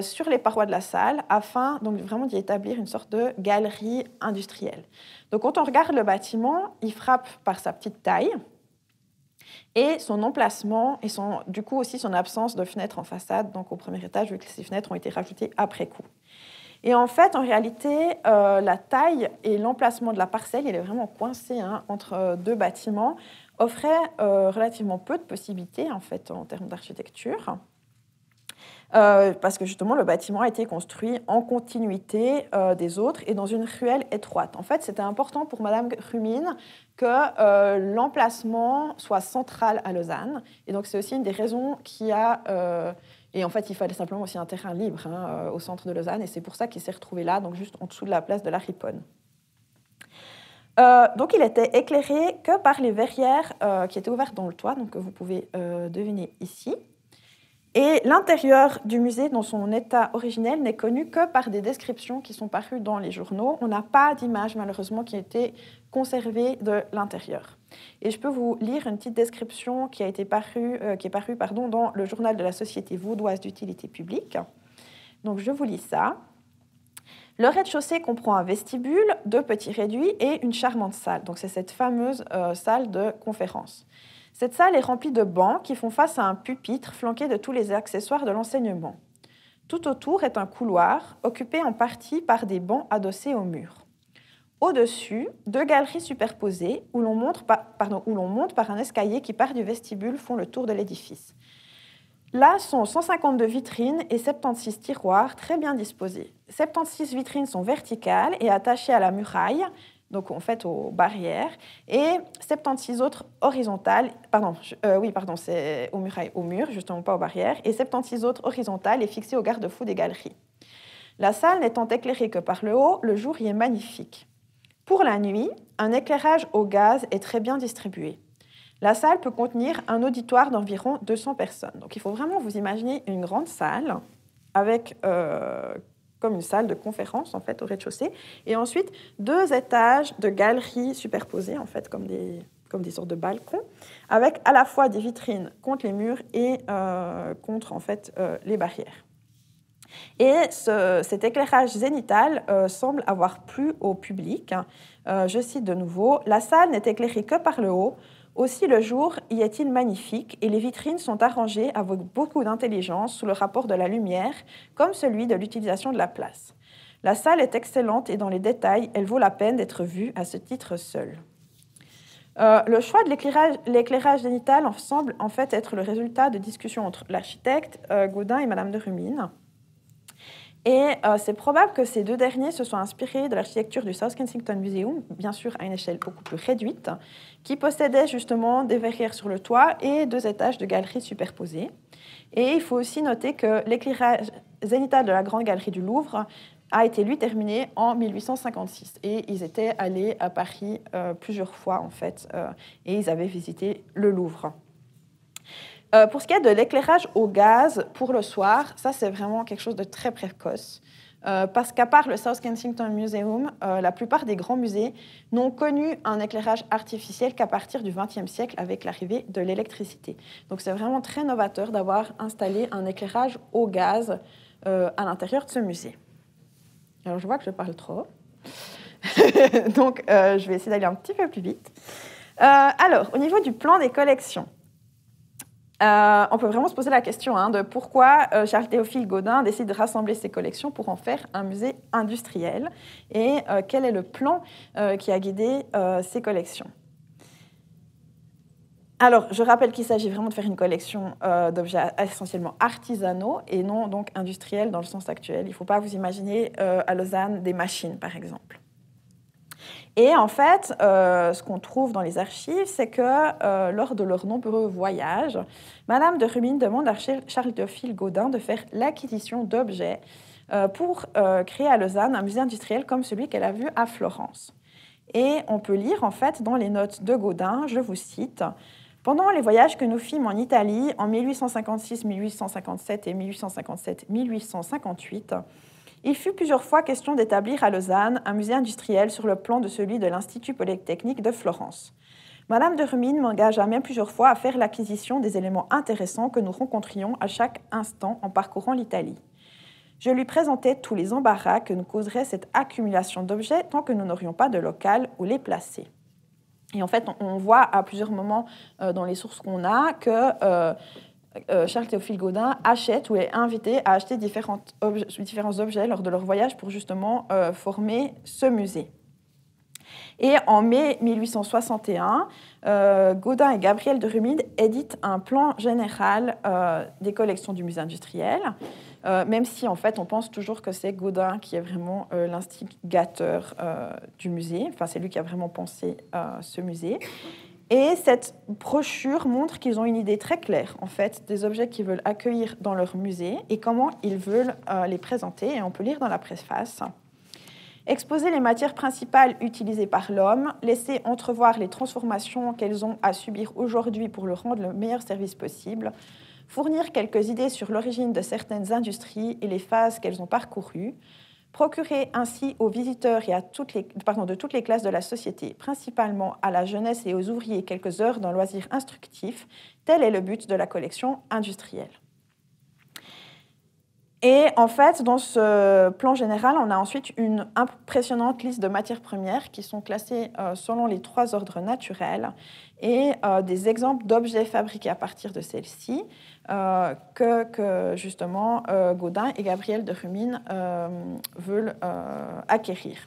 sur les parois de la salle, afin donc vraiment d'y établir une sorte de galerie industrielle. Donc quand on regarde le bâtiment, il frappe par sa petite taille et son emplacement et du coup aussi son absence de fenêtres en façade, donc au premier étage, vu que ces fenêtres ont été rajoutées après coup. Et en fait, en réalité, la taille et l'emplacement de la parcelle, il est vraiment coincé entre 2 bâtiments, offrait relativement peu de possibilités en fait en termes d'architecture. Parce que justement, le bâtiment a été construit en continuité des autres et dans une ruelle étroite. En fait, c'était important pour Madame Rumine que l'emplacement soit central à Lausanne. Et donc, c'est aussi une des raisons qui a... et en fait, il fallait simplement aussi un terrain libre au centre de Lausanne, et c'est pour ça qu'il s'est retrouvé là, donc juste en dessous de la place de la Riponne. Donc, il était éclairé que par les verrières qui étaient ouvertes dans le toit, donc que vous pouvez deviner ici. Et l'intérieur du musée, dans son état originel, n'est connu que par des descriptions qui sont parues dans les journaux. On n'a pas d'image, malheureusement, qui a été conservée de l'intérieur. Et je peux vous lire une petite description qui est parue dans le journal de la Société vaudoise d'utilité publique. Donc, je vous lis ça. Le rez-de-chaussée comprend un vestibule, 2 petits réduits et une charmante salle. Donc, c'est cette fameuse salle de conférence. Cette salle est remplie de bancs qui font face à un pupitre flanqué de tous les accessoires de l'enseignement. Tout autour est un couloir, occupé en partie par des bancs adossés au mur. Au-dessus, 2 galeries superposées où l'on monte par un escalier qui part du vestibule font le tour de l'édifice. Là sont 152 vitrines et 76 tiroirs très bien disposés. 76 vitrines sont verticales et attachées à la muraille, donc en fait aux barrières, et 76 autres horizontales, c'est au mur, justement pas aux barrières, et 76 autres horizontales et fixées aux garde-fous des galeries. La salle n'étant éclairée que par le haut, le jour y est magnifique. Pour la nuit, un éclairage au gaz est très bien distribué. La salle peut contenir un auditoire d'environ 200 personnes. Donc il faut vraiment vous imaginer une grande salle avec comme une salle de conférence en fait au rez-de-chaussée, et ensuite 2 étages de galeries superposées en fait comme des comme des sortes de balcons, avec à la fois des vitrines contre les murs et contre en fait, les barrières. Et cet éclairage zénital semble avoir plu au public. Je cite de nouveau, « La salle n'est éclairée que par le haut. Aussi le jour y est-il magnifique et les vitrines sont arrangées avec beaucoup d'intelligence sous le rapport de la lumière, comme celui de l'utilisation de la place. La salle est excellente et dans les détails, elle vaut la peine d'être vue à ce titre seul. » Le choix de l'éclairage zénital semble en fait être le résultat de discussions entre l'architecte Gaudin et Madame de Rumine. Et c'est probable que ces deux derniers se soient inspirés de l'architecture du South Kensington Museum, bien sûr à une échelle beaucoup plus réduite, qui possédait justement des verrières sur le toit et 2 étages de galeries superposées. Et il faut aussi noter que l'éclairage zénital de la Grande Galerie du Louvre a été, lui, terminé en 1856. Et ils étaient allés à Paris plusieurs fois, en fait, et ils avaient visité le Louvre. Pour ce qui est de l'éclairage au gaz pour le soir, ça, c'est vraiment quelque chose de très précoce. Parce qu'à part le South Kensington Museum, la plupart des grands musées n'ont connu un éclairage artificiel qu'à partir du XXe siècle avec l'arrivée de l'électricité. Donc c'est vraiment très novateur d'avoir installé un éclairage au gaz à l'intérieur de ce musée. Alors je vois que je parle trop, donc je vais essayer d'aller un petit peu plus vite. Alors, au niveau du plan des collections, on peut vraiment se poser la question de pourquoi Charles-Théophile Gaudin décide de rassembler ses collections pour en faire un musée industriel et quel est le plan qui a guidé ces collections. Alors, je rappelle qu'il s'agit vraiment de faire une collection d'objets essentiellement artisanaux et non donc industriels dans le sens actuel. Il ne faut pas vous imaginer à Lausanne des machines, par exemple. Et en fait, ce qu'on trouve dans les archives, c'est que lors de leurs nombreux voyages, Madame de Rumine demande à Charles-Théophile Gaudin de faire l'acquisition d'objets pour créer à Lausanne un musée industriel comme celui qu'elle a vu à Florence. Et on peut lire en fait dans les notes de Gaudin, je vous cite, « Pendant les voyages que nous fîmes en Italie en 1856, 1857 et 1857-1858, il fut plusieurs fois question d'établir à Lausanne un musée industriel sur le plan de celui de l'Institut polytechnique de Florence. Madame de Rumine m'engagea même plusieurs fois à faire l'acquisition des éléments intéressants que nous rencontrions à chaque instant en parcourant l'Italie. Je lui présentais tous les embarras que nous causerait cette accumulation d'objets tant que nous n'aurions pas de local où les placer. » Et en fait, on voit à plusieurs moments dans les sources qu'on a que Charles-Théophile Gaudin achète ou est invité à acheter différents objets lors de leur voyage pour justement former ce musée. Et en mai 1861, Gaudin et Gabriel de Rumine éditent un plan général des collections du musée industriel, même si en fait on pense toujours que c'est Gaudin qui est vraiment l'instigateur du musée, enfin c'est lui qui a vraiment pensé ce musée. Et cette brochure montre qu'ils ont une idée très claire en fait des objets qu'ils veulent accueillir dans leur musée et comment ils veulent les présenter. Et on peut lire dans la préface. Exposer les matières principales utilisées par l'homme, laisser entrevoir les transformations qu'elles ont à subir aujourd'hui pour leur rendre le meilleur service possible, fournir quelques idées sur l'origine de certaines industries et les phases qu'elles ont parcourues, procurer ainsi aux visiteurs et de toutes les classes de la société, principalement à la jeunesse et aux ouvriers, quelques heures d'un loisir instructif, tel est le but de la collection industrielle. Et en fait, dans ce plan général, on a ensuite une impressionnante liste de matières premières qui sont classées selon les 3 ordres naturels et des exemples d'objets fabriqués à partir de celles-ci que justement Gaudin et Gabriel de Rumine veulent acquérir.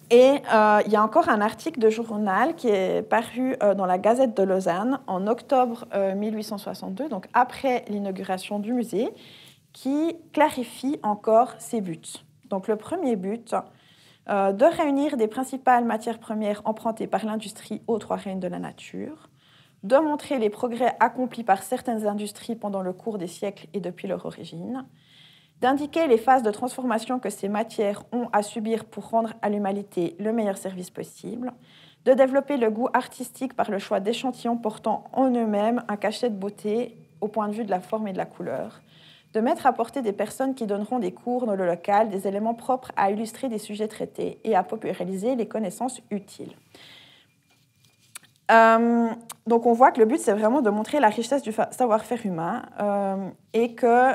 Et il y a encore un article de journal qui est paru dans la Gazette de Lausanne en octobre 1862, donc après l'inauguration du musée, qui clarifie encore ses buts. Donc le premier but, de réunir des principales matières premières empruntées par l'industrie aux 3 règnes de la nature, de montrer les progrès accomplis par certaines industries pendant le cours des siècles et depuis leur origine, d'indiquer les phases de transformation que ces matières ont à subir pour rendre à l'humanité le meilleur service possible, de développer le goût artistique par le choix d'échantillons portant en eux-mêmes un cachet de beauté au point de vue de la forme et de la couleur, de mettre à portée des personnes qui donneront des cours dans le local, des éléments propres à illustrer des sujets traités et à populariser les connaissances utiles. Donc on voit que le but, c'est vraiment de montrer la richesse du savoir-faire humain et que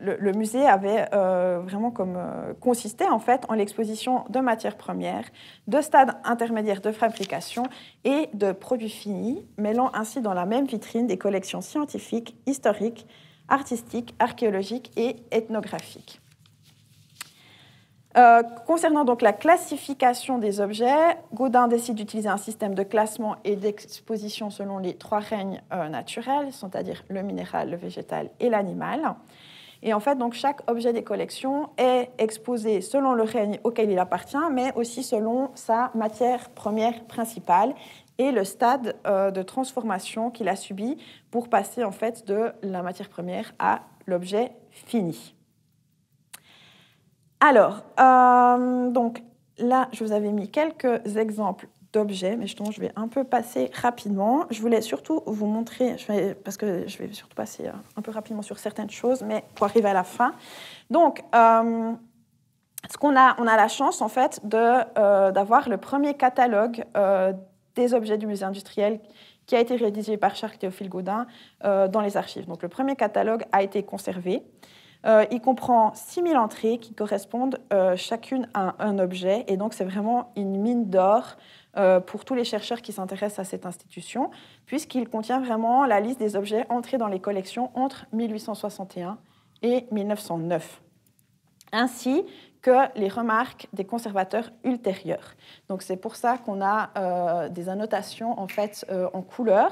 le musée avait vraiment consisté en fait en l'exposition de matières premières, de stades intermédiaires de fabrication et de produits finis, mêlant ainsi dans la même vitrine des collections scientifiques, historiques, artistiques, archéologiques et ethnographiques. Concernant donc la classification des objets, Gaudin décide d'utiliser un système de classement et d'exposition selon les 3 règnes naturels, c'est-à-dire le minéral, le végétal et l'animal. Et en fait, donc, chaque objet des collections est exposé selon le règne auquel il appartient, mais aussi selon sa matière première principale et le stade de transformation qu'il a subi pour passer en fait de la matière première à l'objet fini. Alors, donc là, je vous avais mis quelques exemples d'objets, mais justement, je vais un peu passer rapidement. Je voulais surtout vous montrer, parce que je vais surtout passer un peu rapidement sur certaines choses, mais pour arriver à la fin. Donc, on a la chance, en fait, d'avoir le premier catalogue des objets du musée industriel qui a été rédigé par Charles-Théophile Gaudin dans les archives. Donc, le premier catalogue a été conservé. Il comprend 6000 entrées qui correspondent chacune à un objet. Et donc, c'est vraiment une mine d'or pour tous les chercheurs qui s'intéressent à cette institution, puisqu'il contient vraiment la liste des objets entrés dans les collections entre 1861 et 1909, ainsi que les remarques des conservateurs ultérieurs. Donc, c'est pour ça qu'on a des annotations en fait en couleur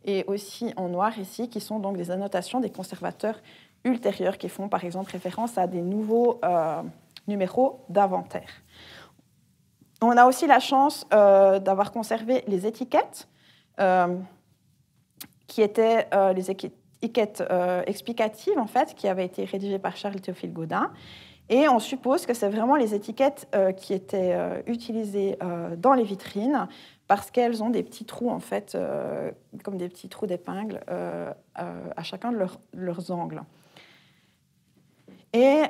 et aussi en noir ici, qui sont donc des annotations des conservateurs ultérieurs qui font par exemple référence à des nouveaux numéros d'inventaire. On a aussi la chance d'avoir conservé les étiquettes qui étaient les étiquettes explicatives en fait, qui avaient été rédigées par Charles-Théophile Gaudin. Et on suppose que c'est vraiment les étiquettes qui étaient utilisées dans les vitrines parce qu'elles ont des petits trous, en fait, comme des petits trous d'épingle à chacun de leurs angles. Et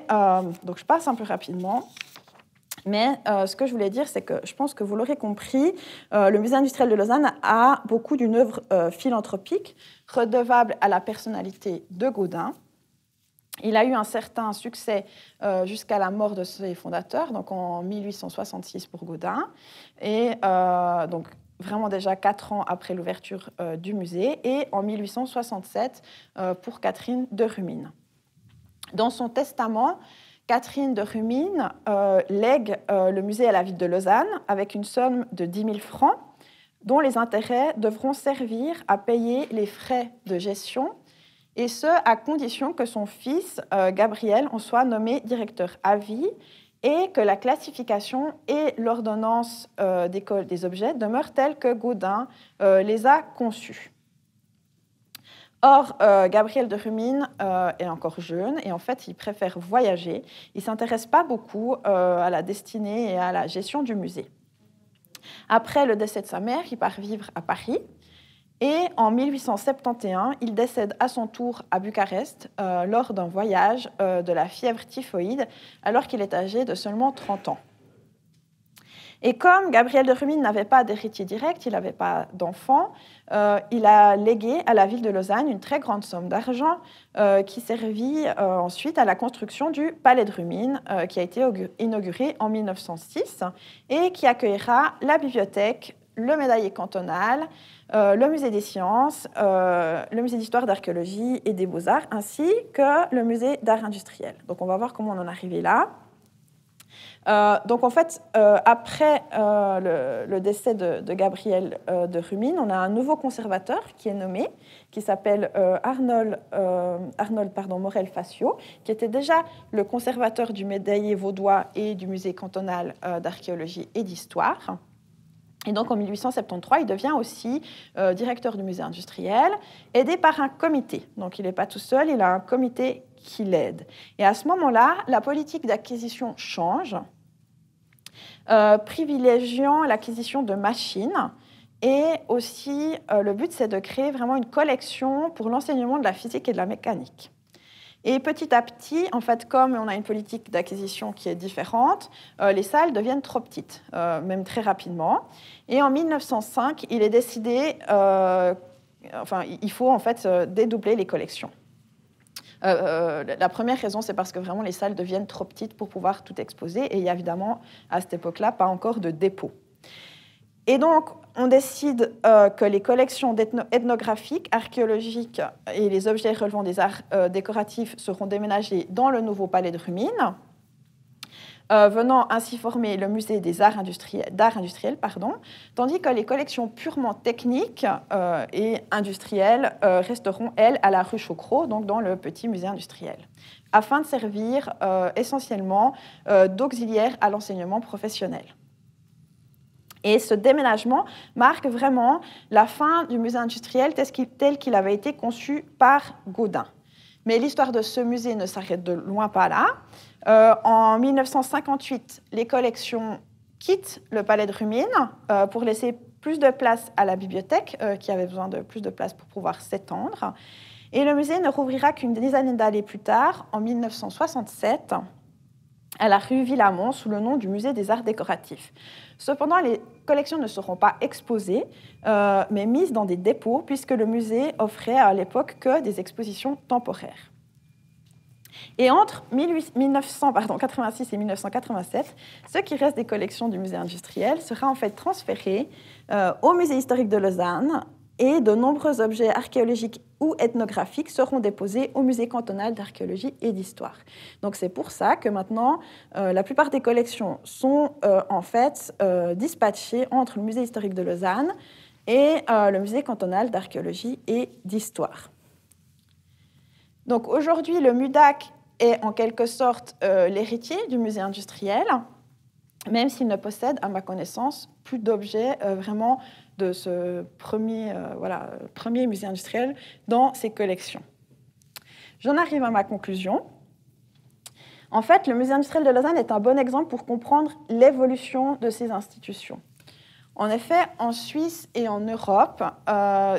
donc, je passe un peu rapidement. Mais ce que je voulais dire, c'est que je pense que vous l'aurez compris, le Musée industriel de Lausanne a beaucoup d'une œuvre philanthropique redevable à la personnalité de Gaudin. Il a eu un certain succès jusqu'à la mort de ses fondateurs, donc en 1866 pour Gaudin, et donc vraiment déjà 4 ans après l'ouverture du musée, et en 1867 pour Catherine de Rumine. Dans son testament, Catherine de Rumine lègue le musée à la ville de Lausanne avec une somme de 10 000 francs, dont les intérêts devront servir à payer les frais de gestion, et ce, à condition que son fils, Gabriel, en soit nommé directeur à vie et que la classification et l'ordonnance des objets demeurent telles que Gaudin les a conçues. Or, Gabriel de Rumine est encore jeune et en fait, il préfère voyager. Il ne s'intéresse pas beaucoup à la destinée et à la gestion du musée. Après le décès de sa mère, il part vivre à Paris. Et en 1871, il décède à son tour à Bucarest lors d'un voyage de la fièvre typhoïde, alors qu'il est âgé de seulement 30 ans. Et comme Gabriel de Rumine n'avait pas d'héritier direct, il n'avait pas d'enfant, il a légué à la ville de Lausanne une très grande somme d'argent qui servit ensuite à la construction du Palais de Rumine, qui a été inauguré en 1906 et qui accueillera la bibliothèque, le médaillé cantonal, le musée des sciences, le musée d'histoire, d'archéologie et des beaux-arts, ainsi que le musée d'art industriel. Donc on va voir comment on en est arrivé là. Donc en fait, après le décès de Gabriel de Rumine, on a un nouveau conservateur qui est nommé, qui s'appelle Arnold Morel-Facio, qui était déjà le conservateur du médaillé vaudois et du musée cantonal d'archéologie et d'histoire. Et donc, en 1873, il devient aussi directeur du musée industriel, aidé par un comité. Donc, il n'est pas tout seul, il a un comité qui l'aide. Et à ce moment-là, la politique d'acquisition change, privilégiant l'acquisition de machines. Et aussi, le but, c'est de créer vraiment une collection pour l'enseignement de la physique et de la mécanique. Et petit à petit, en fait, comme on a une politique d'acquisition qui est différente, les salles deviennent trop petites, même très rapidement. Et en 1905, il est décidé, il faut en fait dédoubler les collections. La première raison, c'est parce que vraiment les salles deviennent trop petites pour pouvoir tout exposer. Et il y a évidemment, à cette époque-là, pas encore de dépôt. Et donc, on décide que les collections ethnographiques, archéologiques et les objets relevant des arts décoratifs seront déménagés dans le nouveau palais de Rumine, venant ainsi former le musée des arts industriels, tandis que les collections purement techniques et industrielles resteront, elles, à la rue Chaucrot, donc dans le petit musée industriel, afin de servir essentiellement d'auxiliaire à l'enseignement professionnel. Et ce déménagement marque vraiment la fin du musée industriel tel qu'il avait été conçu par Gaudin. Mais l'histoire de ce musée ne s'arrête de loin pas là. En 1958, les collections quittent le palais de Rumine pour laisser plus de place à la bibliothèque, qui avait besoin de plus de place pour pouvoir s'étendre. Et le musée ne rouvrira qu'une dizaine d'années plus tard, en 1967, à la rue Villamont, sous le nom du Musée des Arts Décoratifs. Cependant, les collections ne seront pas exposées, mais mises dans des dépôts, puisque le musée offrait à l'époque que des expositions temporaires. Et entre 1986 et 1987, ce qui reste des collections du musée industriel sera en fait transféré au musée historique de Lausanne, et de nombreux objets archéologiques ou ethnographiques seront déposés au musée cantonal d'archéologie et d'histoire. Donc c'est pour ça que maintenant, la plupart des collections sont en fait dispatchées entre le musée historique de Lausanne et le musée cantonal d'archéologie et d'histoire. Donc aujourd'hui, le MUDAC est en quelque sorte l'héritier du musée industriel, même s'il ne possède, à ma connaissance, plus d'objets vraiment de ce premier musée industriel dans ses collections. J'en arrive à ma conclusion. En fait, le musée industriel de Lausanne est un bon exemple pour comprendre l'évolution de ces institutions. En effet, en Suisse et en Europe,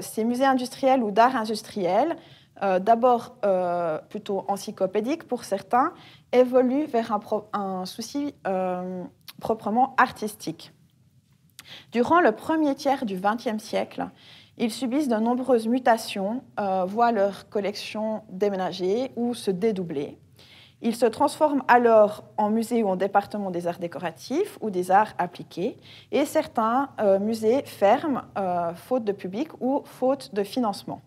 ces musées industriels ou d'art industriel, d'abord plutôt encyclopédiques pour certains, évoluent vers un souci proprement artistique. Durant le premier tiers du XXe siècle, ils subissent de nombreuses mutations, voient leurs collections déménager ou se dédoubler. Ils se transforment alors en musées ou en départements des arts décoratifs ou des arts appliqués, et certains musées ferment faute de public ou faute de financement.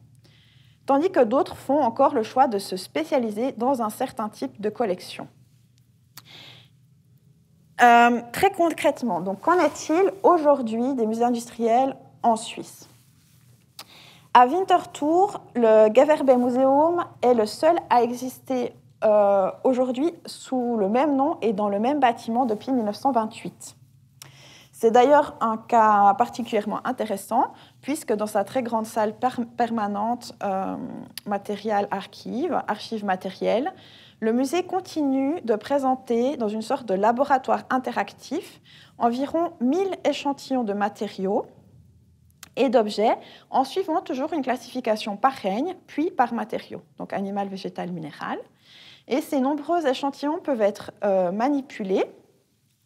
Tandis que d'autres font encore le choix de se spécialiser dans un certain type de collection. Très concrètement, donc, qu'en est-il aujourd'hui des musées industriels en Suisse ? À Winterthur, le Gewerbemuseum est le seul à exister aujourd'hui sous le même nom et dans le même bâtiment depuis 1928. C'est d'ailleurs un cas particulièrement intéressant, puisque dans sa très grande salle permanente archives matérielles, le musée continue de présenter, dans une sorte de laboratoire interactif, environ 1000 échantillons de matériaux et d'objets, en suivant toujours une classification par règne, puis par matériaux, donc animal, végétal, minéral. Et ces nombreux échantillons peuvent être manipulés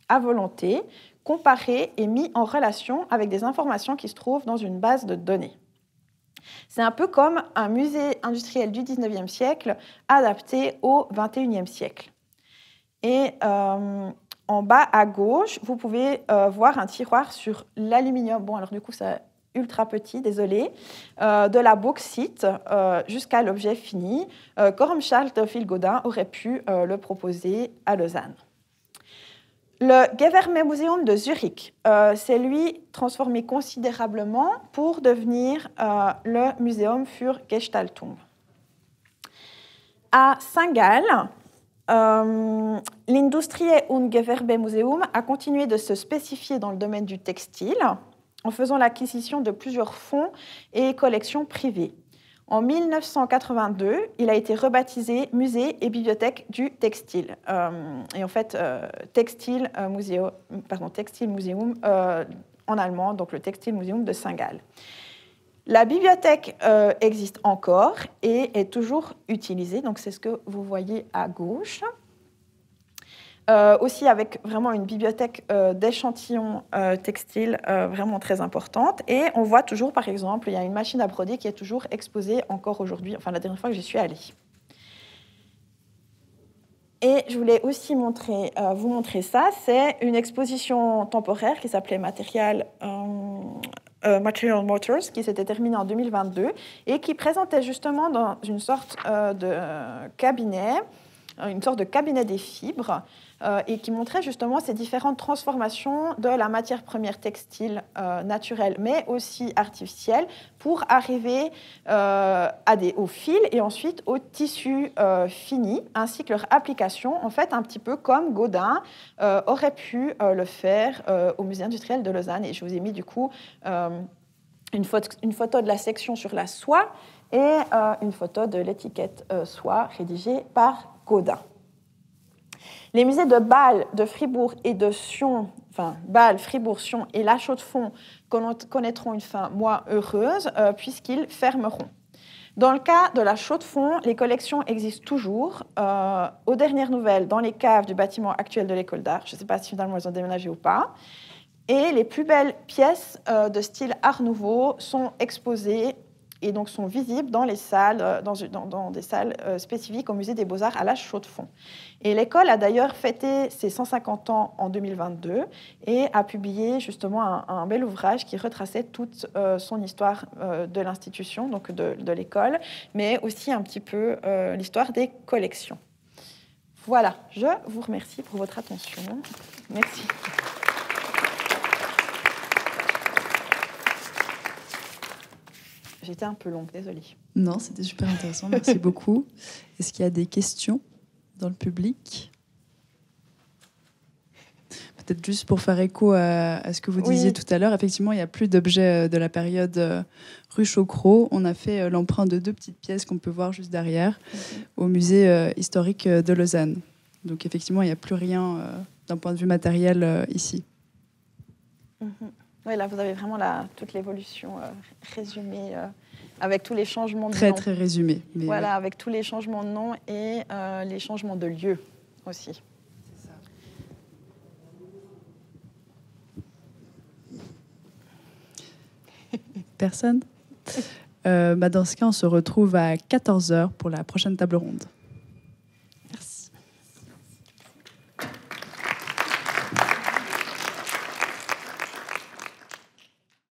à volonté, comparés et mis en relation avec des informations qui se trouvent dans une base de données. C'est un peu comme un musée industriel du XIXe siècle adapté au XXIe siècle. Et en bas à gauche, vous pouvez voir un tiroir sur l'aluminium. Bon, alors du coup, c'est ultra petit, désolé, de la bauxite jusqu'à l'objet fini, comme Charles Théophile Gaudin aurait pu le proposer à Lausanne. Le Gewerbemuseum de Zurich s'est, lui, transformé considérablement pour devenir le Museum für Gestaltung. À Saint-Gall, l'Industrie- und Gewerbemuseum a continué de se spécifier dans le domaine du textile en faisant l'acquisition de plusieurs fonds et collections privées. En 1982, il a été rebaptisé Musée et Bibliothèque du Textile. Et en fait, Textile Museum en allemand, donc le Textilmuseum de Saint-Gall. La bibliothèque existe encore et est toujours utilisée. Donc, c'est ce que vous voyez à gauche. Aussi avec vraiment une bibliothèque d'échantillons textiles vraiment très importante. Et on voit toujours, par exemple, il y a une machine à broder qui est toujours exposée encore aujourd'hui, enfin la dernière fois que j'y suis allée. Et je voulais aussi vous montrer ça. C'est une exposition temporaire qui s'appelait Material Motors, qui s'était terminée en 2022 et qui présentait justement dans une sorte de cabinet, des fibres, et qui montrait justement ces différentes transformations de la matière première textile naturelle, mais aussi artificielle, pour arriver au fil et ensuite au tissu fini, ainsi que leur application, en fait, un petit peu comme Gaudin aurait pu le faire au Musée industriel de Lausanne. Et je vous ai mis du coup une photo de la section sur la soie et une photo de l'étiquette soie rédigée par Gaudin. Les musées de Bâle, de Fribourg et de Sion, enfin Bâle, Fribourg, Sion et La Chaux-de-Fonds connaîtront une fin moins heureuse puisqu'ils fermeront. Dans le cas de La Chaux-de-Fonds, les collections existent toujours. Aux dernières nouvelles, dans les caves du bâtiment actuel de l'école d'art. Je ne sais pas si finalement elles ont déménagé ou pas. Et les plus belles pièces de style Art Nouveau sont exposées et donc sont visibles dans les salles, dans des salles spécifiques au Musée des Beaux-Arts à La Chaux-de-Fonds. Et l'école a d'ailleurs fêté ses 150 ans en 2022 et a publié justement un bel ouvrage qui retraçait toute son histoire de l'institution, donc de l'école, mais aussi un petit peu l'histoire des collections. Voilà, je vous remercie pour votre attention. Merci. J'étais un peu longue, désolée.
Non, c'était super intéressant, merci beaucoup. Est-ce qu'il y a des questions dans le public ? Peut-être juste pour faire écho à ce que vous disiez tout à l'heure, effectivement, il n'y a plus d'objets de la période rue Chaucrot. On a fait l'emprunt de 2 petites pièces qu'on peut voir juste derrière au musée historique de Lausanne. Donc effectivement, il n'y a plus rien d'un point de vue matériel ici.
Oui, là, vous avez vraiment toute l'évolution résumée avec tous les changements de nom.
Très, très résumé. Mais
voilà, avec tous les changements de nom et les changements de lieu aussi.
C'est ça. Personne ? Dans ce cas, on se retrouve à 14h pour la prochaine table ronde.